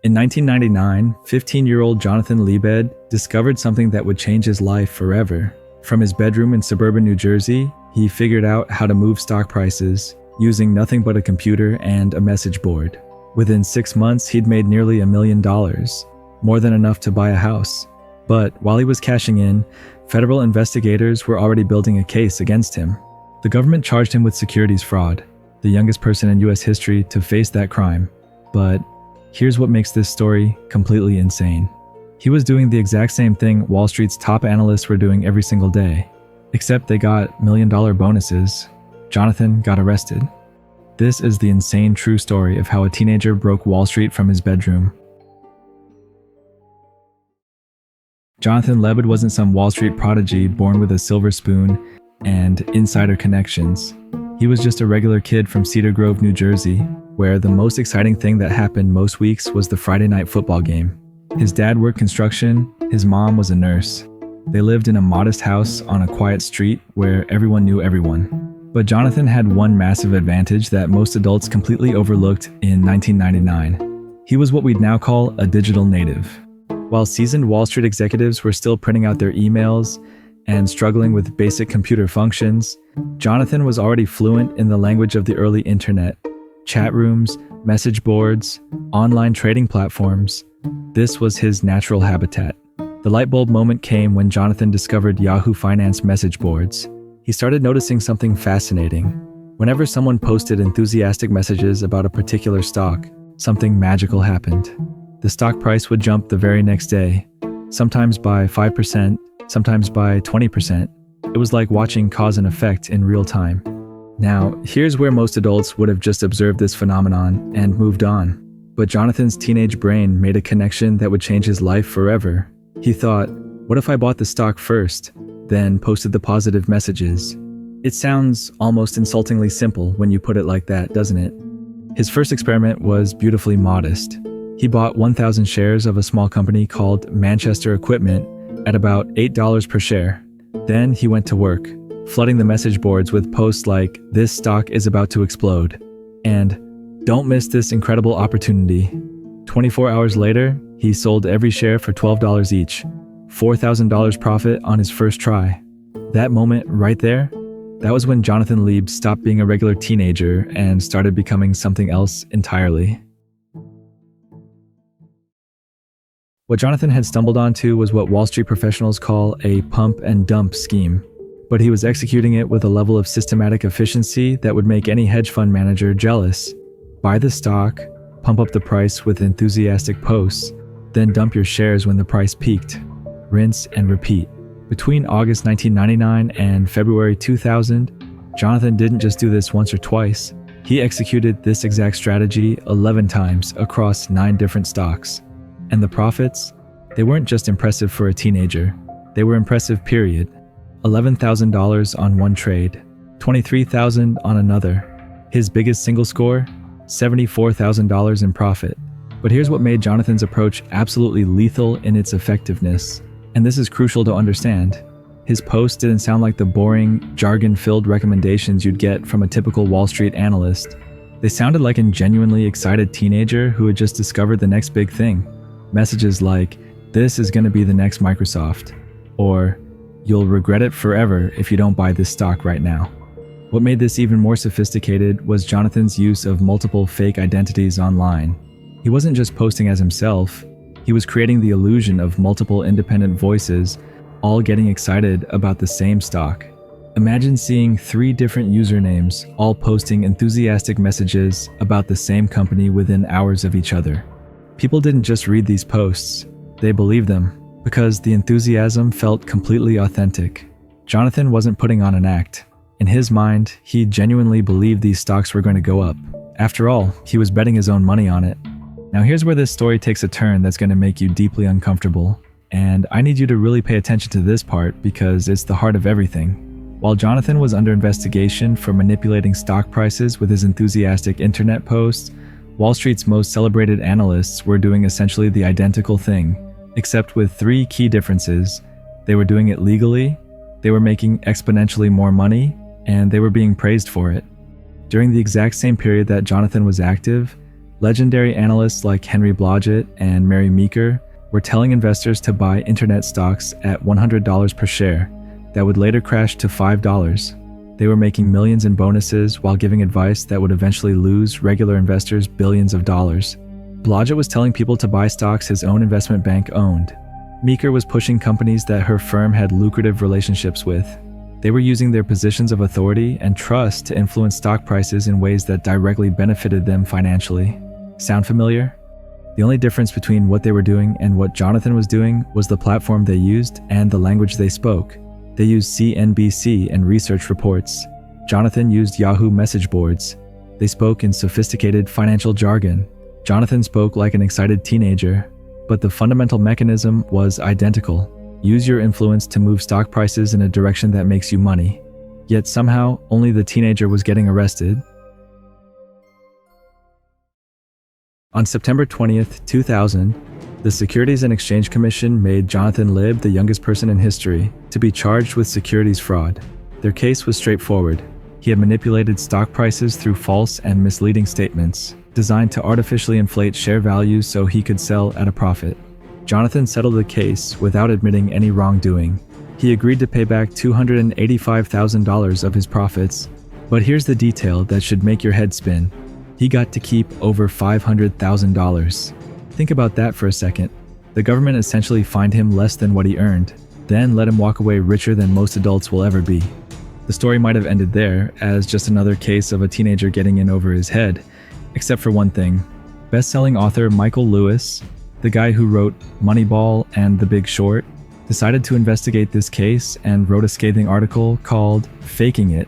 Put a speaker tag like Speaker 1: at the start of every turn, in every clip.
Speaker 1: In 1999, 15-year-old Jonathan Lebed discovered something that would change his life forever. From his bedroom in suburban New Jersey, he figured out how to move stock prices using nothing but a computer and a message board. Within 6 months, he'd made nearly $1 million, more than enough to buy a house. But while he was cashing in, federal investigators were already building a case against him. The government charged him with securities fraud, the youngest person in US history to face that crime. But here's what makes this story completely insane. He was doing the exact same thing Wall Street's top analysts were doing every single day, except they got $1 million bonuses. Jonathan got arrested. This is the insane true story of how a teenager broke Wall Street from his bedroom. Jonathan Lebed wasn't some Wall Street prodigy born with a silver spoon and insider connections. He was just a regular kid from Cedar Grove, New Jersey, where the most exciting thing that happened most weeks was the Friday night football game. His dad worked construction, his mom was a nurse. They lived in a modest house on a quiet street where everyone knew everyone. But Jonathan had one massive advantage that most adults completely overlooked in 1999. He was what we'd now call a digital native. While seasoned Wall Street executives were still printing out their emails and struggling with basic computer functions, Jonathan was already fluent in the language of the early internet. Chat rooms, message boards, online trading platforms. This was his natural habitat. The light bulb moment came when Jonathan discovered Yahoo Finance message boards. He started noticing something fascinating. Whenever someone posted enthusiastic messages about a particular stock, something magical happened. The stock price would jump the very next day, sometimes by 5%, sometimes by 20%. It was like watching cause and effect in real time. Now, here's where most adults would have just observed this phenomenon and moved on. But Jonathan's teenage brain made a connection that would change his life forever. He thought, what if I bought the stock first, then posted the positive messages? It sounds almost insultingly simple when you put it like that, doesn't it? His first experiment was beautifully modest. He bought 1,000 shares of a small company called Manchester Equipment at about $8 per share. Then he went to work, flooding the message boards with posts like, "This stock is about to explode," and "Don't miss this incredible opportunity." 24 hours later, he sold every share for $12 each, $4,000 profit on his first try. That moment right there, that was when Jonathan Lebed stopped being a regular teenager and started becoming something else entirely. What Jonathan had stumbled onto was what Wall Street professionals call a pump and dump scheme, but he was executing it with a level of systematic efficiency that would make any hedge fund manager jealous. Buy the stock, pump up the price with enthusiastic posts, then dump your shares when the price peaked. Rinse and repeat. Between August 1999 and February 2000, Jonathan didn't just do this once or twice. He executed this exact strategy 11 times across 9 different stocks. And the profits? They weren't just impressive for a teenager. They were impressive, period. $11,000 on one trade, $23,000 on another. His biggest single score? $74,000 in profit. But here's what made Jonathan's approach absolutely lethal in its effectiveness. And this is crucial to understand. His posts didn't sound like the boring, jargon-filled recommendations you'd get from a typical Wall Street analyst. They sounded like a genuinely excited teenager who had just discovered the next big thing. Messages like, "This is going to be the next Microsoft," or "You'll regret it forever if you don't buy this stock right now." What made this even more sophisticated was Jonathan's use of multiple fake identities online. He wasn't just posting as himself, he was creating the illusion of multiple independent voices, all getting excited about the same stock. Imagine seeing 3 different usernames, all posting enthusiastic messages about the same company within hours of each other. People didn't just read these posts, they believed them, because the enthusiasm felt completely authentic. Jonathan wasn't putting on an act. In his mind, he genuinely believed these stocks were going to go up. After all, he was betting his own money on it. Now here's where this story takes a turn that's going to make you deeply uncomfortable. And I need you to really pay attention to this part because it's the heart of everything. While Jonathan was under investigation for manipulating stock prices with his enthusiastic internet posts, Wall Street's most celebrated analysts were doing essentially the identical thing, except with 3 key differences. They were doing it legally, they were making exponentially more money, and they were being praised for it. During the exact same period that Jonathan was active, Legendary analysts like Henry Blodgett and Mary Meeker were telling investors to buy internet stocks at $100 per share that would later crash to $5. They were making millions in bonuses while giving advice that would eventually lose regular investors billions of dollars. Blodgett was telling people to buy stocks his own investment bank owned. Meeker was pushing companies that her firm had lucrative relationships with. They were using their positions of authority and trust to influence stock prices in ways that directly benefited them financially. Sound familiar? The only difference between what they were doing and what Jonathan was doing was the platform they used and the language they spoke. They used CNBC and research reports. Jonathan used Yahoo message boards. They spoke in sophisticated financial jargon. Jonathan spoke like an excited teenager, but the fundamental mechanism was identical. Use your influence to move stock prices in a direction that makes you money. Yet somehow, only the teenager was getting arrested. On September 20th, 2000, the Securities and Exchange Commission made Jonathan Lebed the youngest person in history to be charged with securities fraud. Their case was straightforward. He had manipulated stock prices through false and misleading statements, designed to artificially inflate share values so he could sell at a profit. Jonathan settled the case without admitting any wrongdoing. He agreed to pay back $285,000 of his profits. But here's the detail that should make your head spin. He got to keep over $500,000. Think about that for a second. The government essentially fined him less than what he earned, then let him walk away richer than most adults will ever be. The story might have ended there, as just another case of a teenager getting in over his head, except for one thing. Best-selling author Michael Lewis, the guy who wrote Moneyball and The Big Short, decided to investigate this case and wrote a scathing article called Faking It.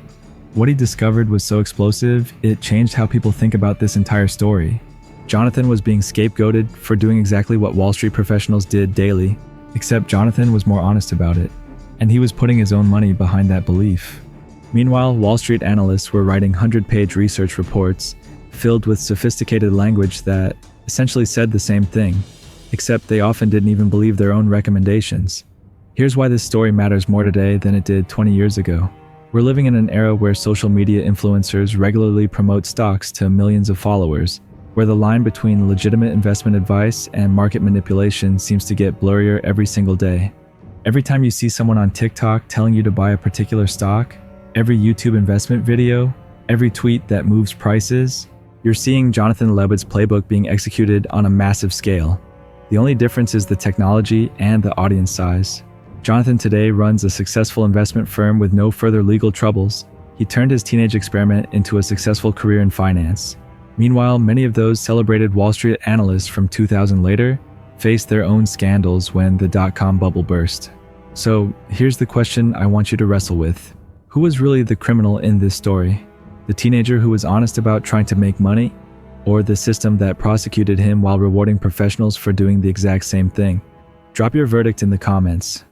Speaker 1: What he discovered was so explosive, it changed how people think about this entire story. Jonathan was being scapegoated for doing exactly what Wall Street professionals did daily, except Jonathan was more honest about it, and he was putting his own money behind that belief. Meanwhile, Wall Street analysts were writing 100-page research reports filled with sophisticated language that essentially said the same thing, except they often didn't even believe their own recommendations. Here's why this story matters more today than it did 20 years ago. We're living in an era where social media influencers regularly promote stocks to millions of followers, where the line between legitimate investment advice and market manipulation seems to get blurrier every single day. Every time you see someone on TikTok telling you to buy a particular stock, every YouTube investment video, every tweet that moves prices, you're seeing Jonathan Lebed's playbook being executed on a massive scale. The only difference is the technology and the audience size. Jonathan today runs a successful investment firm with no further legal troubles. He turned his teenage experiment into a successful career in finance. Meanwhile, many of those celebrated Wall Street analysts from 2000 later faced their own scandals when the dot-com bubble burst. So here's the question I want you to wrestle with. Who was really the criminal in this story? The teenager who was honest about trying to make money? Or the system that prosecuted him while rewarding professionals for doing the exact same thing? Drop your verdict in the comments.